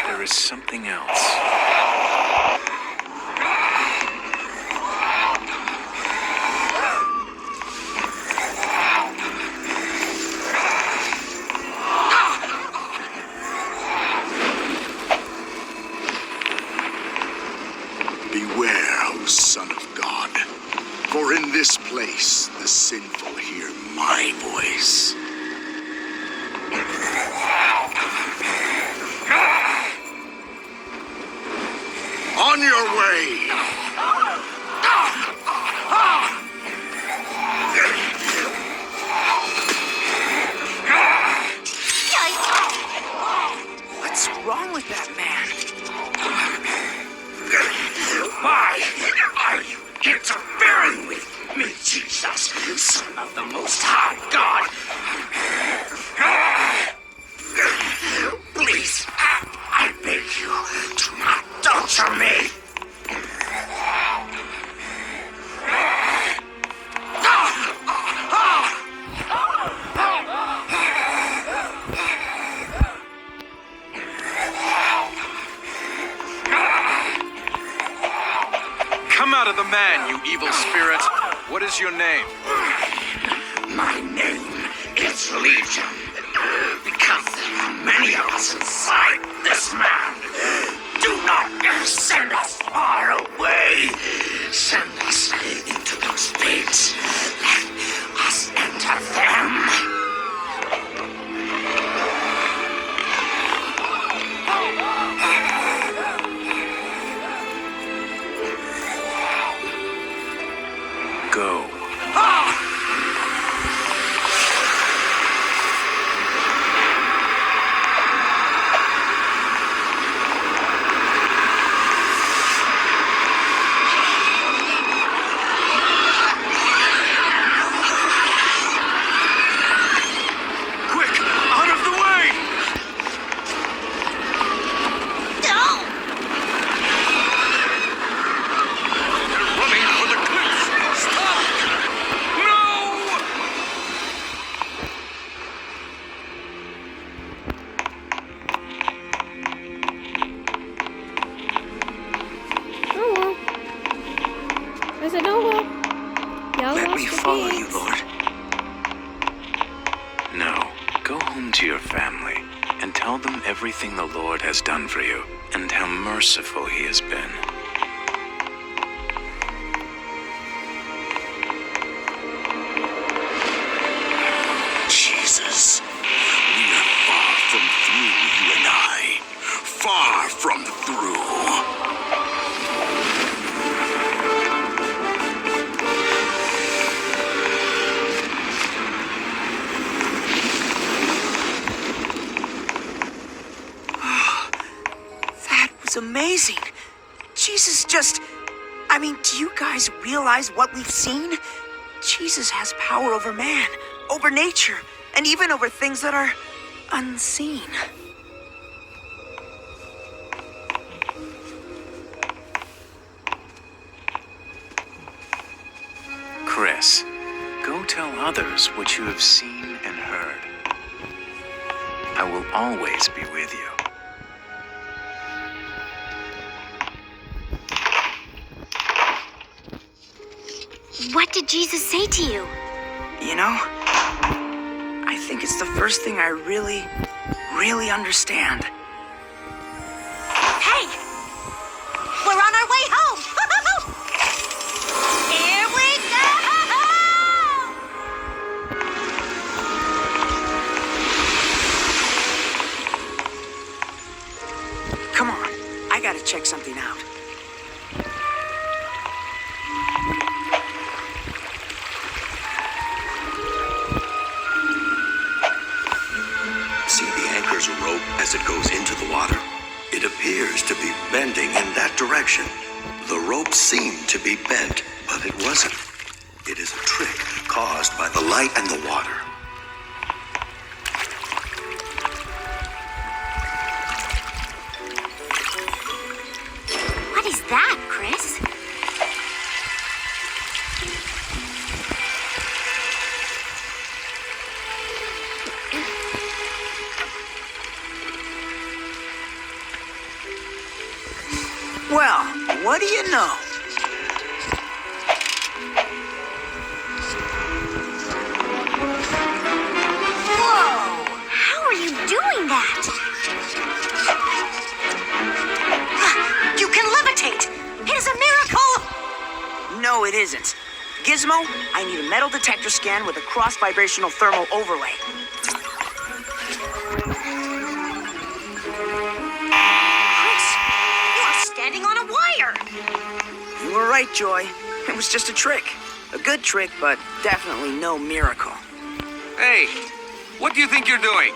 There is something else. Beware, O Son of God, for in this place the sinful hear my voice. On your way! What's wrong with that man? Why are you interfering with me, Jesus, Son of the Most High God? Please, I beg you, do not torture me. Come out of the man, you evil spirit. What is your name? My name is Legion, because there are many of us inside this man. Do not send us far away. Send us into those pigs. Let us enter them. Go. Quick, out of the way! They're running for the cliffs! Stop! No! Oh well. I said, oh well. Y'all Let lost me the follow pigs. you, Lord. No. Go home to your family and tell them everything the Lord has done for you and how merciful he has been. Jesus, we are far from through, you and I. Far from through. That was amazing. Jesus just... I mean, do you guys realize what we've seen? Jesus has power over man, over nature, and even over things that are unseen. Chris, go tell others what you have seen and heard. I will always be with you. What did Jesus say to you? You know, I think it's the first thing I really understand. Hey! We're on our way home! Here we go! Come on, I gotta check something out. See the anchor's rope as as it goes into the water. It appears to be bending in that direction. The rope seemed to be bent, but it wasn't. It is a trick caused by the light and the water. What is that, Chris? Well, what do you know? Whoa! How are you doing that? You can levitate! It is a miracle! No, it isn't. Gizmo, I need a metal detector scan with a cross-vibrational thermal overlay. Standing on a wire. You were right, Joy. It was just a trick. A good trick, but definitely no miracle. Hey, what do you think you're doing?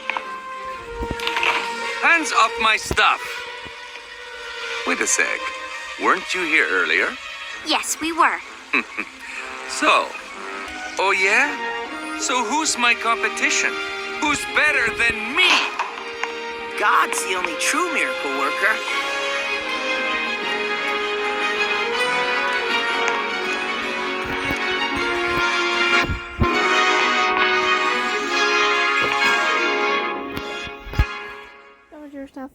Hands off my stuff. Wait a sec. Weren't you here earlier? Yes, we were. So, oh yeah? So who's my competition? Who's better than me? God's the only true miracle worker. That was your stuff.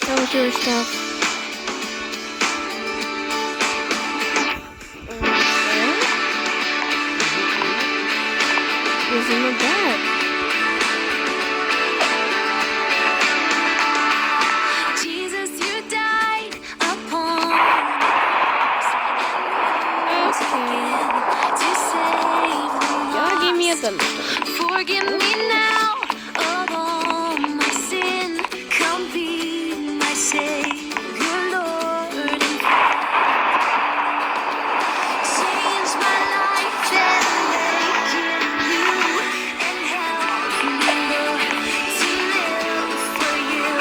That was your stuff. What's in the back? Jesus, you died upon to save the Y'all give me a lost. thumbs up. Forgive me now of all my sin. Come be my Savior, Lord, and change my life and make it new, and help me, Lord, to live for you.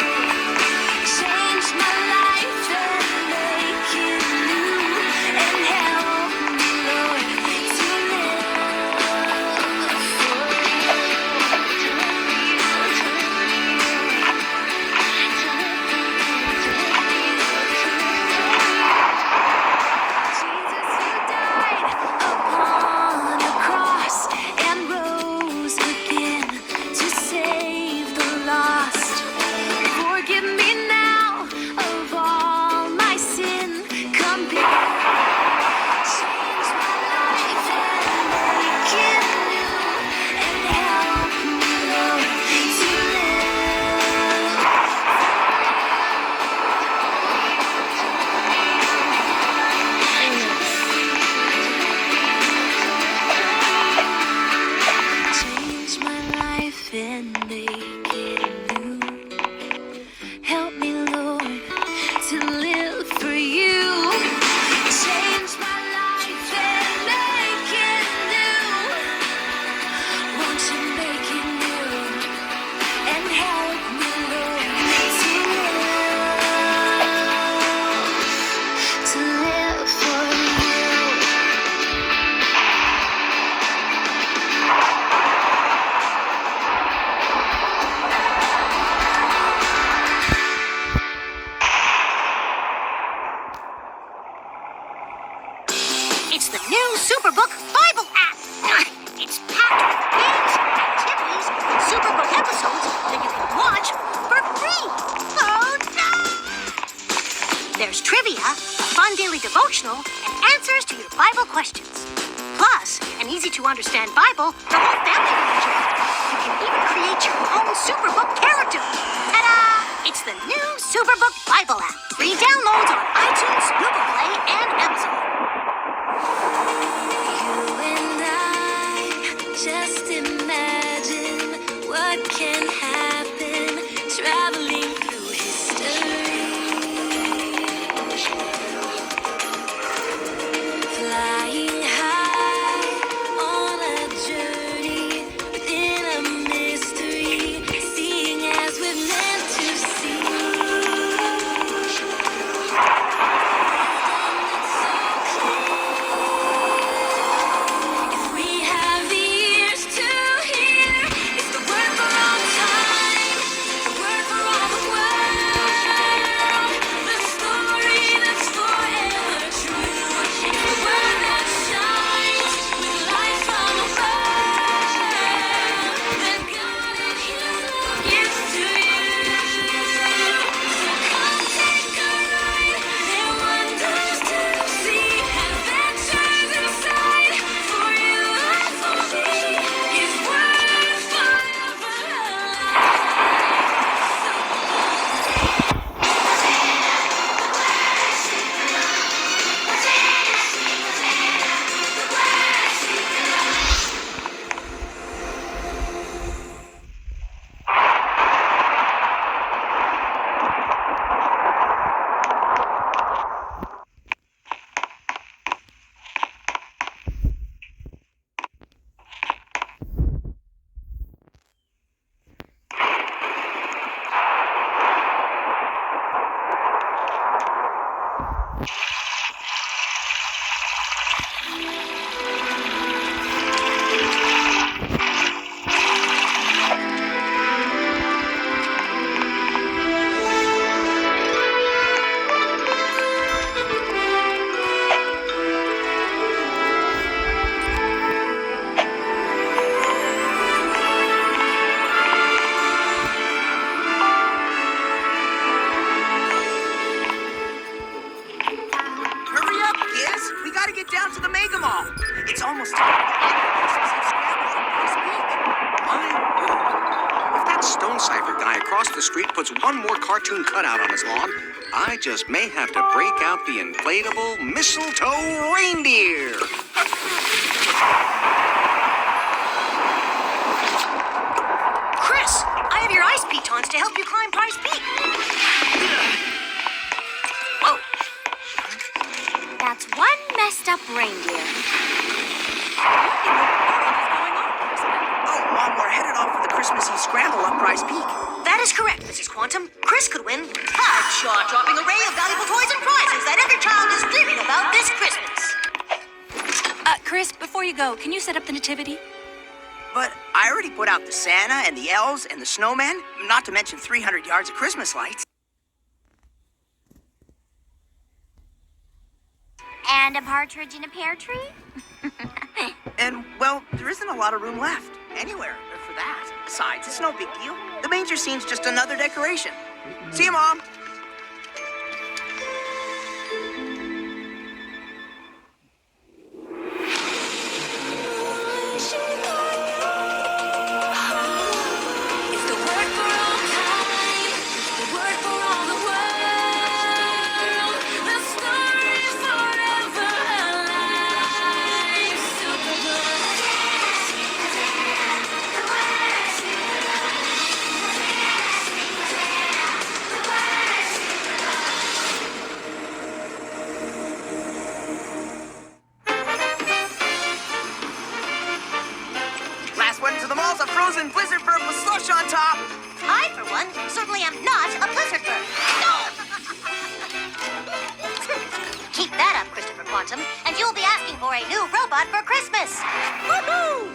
Change my life and make it new, and help me, Lord, to live upon a cross and rose again to save the lost. Forgive me now of all my sin. Come be. Change my life and make it new, and help me, Lord, to change my life and make it new. Help me, Lord, to live for you. Change my life and make it new. Won't you make it new? And help me, Lord, to live for you. It's the new Superbook Bible app. It's packed with games, activities, Superbook episodes that you can watch for free. Oh no! There's trivia, a fun daily devotional, and answers to your Bible questions. Plus, an easy-to-understand Bible the whole family will enjoy. You can even create your own Superbook character. Ta-da! It's the new Superbook Bible app. Free downloads on iTunes, Google Play, and Amazon. You and I just imagine what can happen traveling through history. Flying high on a journey within a mystery, seeing as the street puts one more cartoon cutout on his lawn, I just may have to break out the inflatable mistletoe reindeer. Chris, I have your ice pitons to help you climb Price Peak. Whoa. That's one messed up reindeer. Oh, Mom, we're headed off for the Christmas Eve scramble up Price Peak. That is correct, Mrs. Quantum. Chris could win a jaw-dropping array of valuable toys and prizes that every child is dreaming about this Christmas. Chris, before you go, can you set up the nativity? But I already put out the Santa and the elves and the snowmen, not to mention 300 yards of Christmas lights. And a partridge in a pear tree? And, well, there isn't a lot of room left anywhere for that. Besides, it's no big deal. The manger scene's just another decoration. See you, Mom. Frozen blizzard bird with slush on top. I, for one, certainly am not a blizzard bird. No! Keep that up, Christopher Quantum, and you'll be asking for a new robot for Christmas. Woohoo!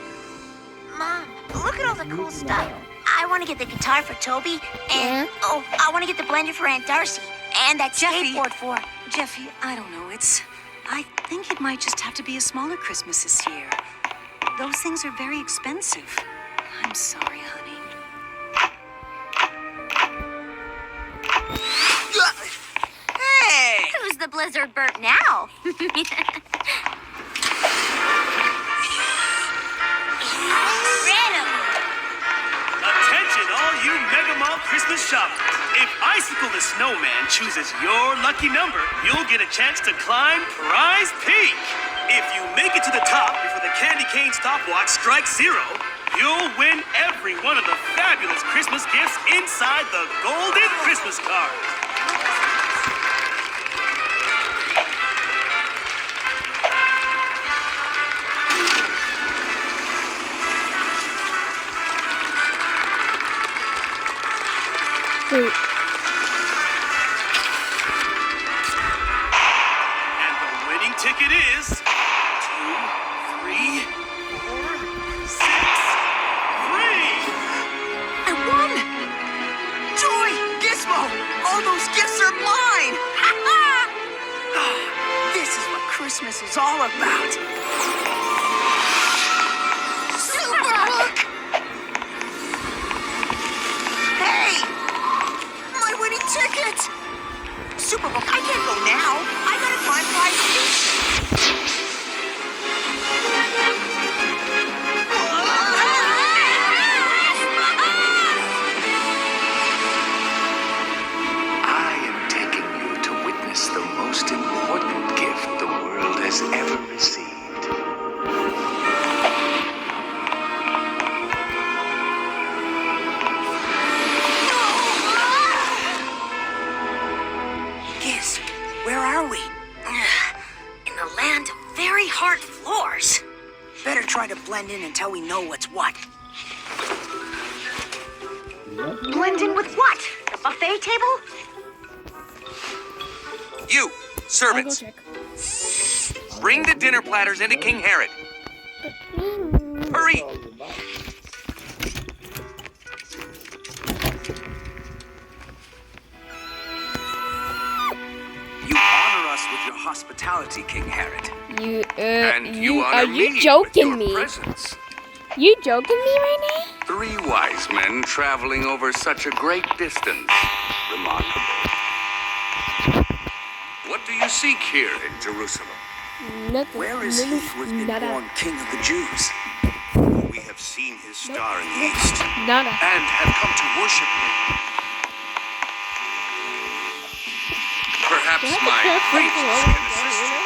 Mom, look at all the cool stuff. I want to get the guitar for Toby, and I want to get the blender for Aunt Darcy, and that skateboard for Jeffy, I don't know. I think it might just have to be a smaller Christmas this year. Those things are very expensive. I'm sorry, honey. Hey! Who's the blizzard bird now? Attention, all you Mega Mall Christmas shoppers. If Icicle the Snowman chooses your lucky number, you'll get a chance to climb Prize Peak. If you make it to the top before the candy cane stopwatch strikes 0, you'll win every one of the fabulous Christmas gifts inside the Golden Christmas card. And the winning ticket is 2, 3, 4, 6, I won! Joy! Gizmo! All those gifts are mine! This is what Christmas is all about. Superbook! Hey! My winning ticket! Superbook, I can't go now. I gotta find Prize Peak. The most important gift the world has ever received. Giz, where are we? In the land of very hard floors. Better try to blend in until we know what's what. Blend in with what? The buffet table? You, servants, bring the dinner platters into King Herod. Hurry! You honor us with your hospitality, King Herod. Are you joking me? Presence. You joking me right now? 3 wise men traveling over such a great distance. Remarkable. What do you seek here in Jerusalem? Nothing. Where is he who has been born King of the Jews? We have seen his star in the east Nada. and have come to worship him. Perhaps Do I have to my kill a freak wages alone? can assist.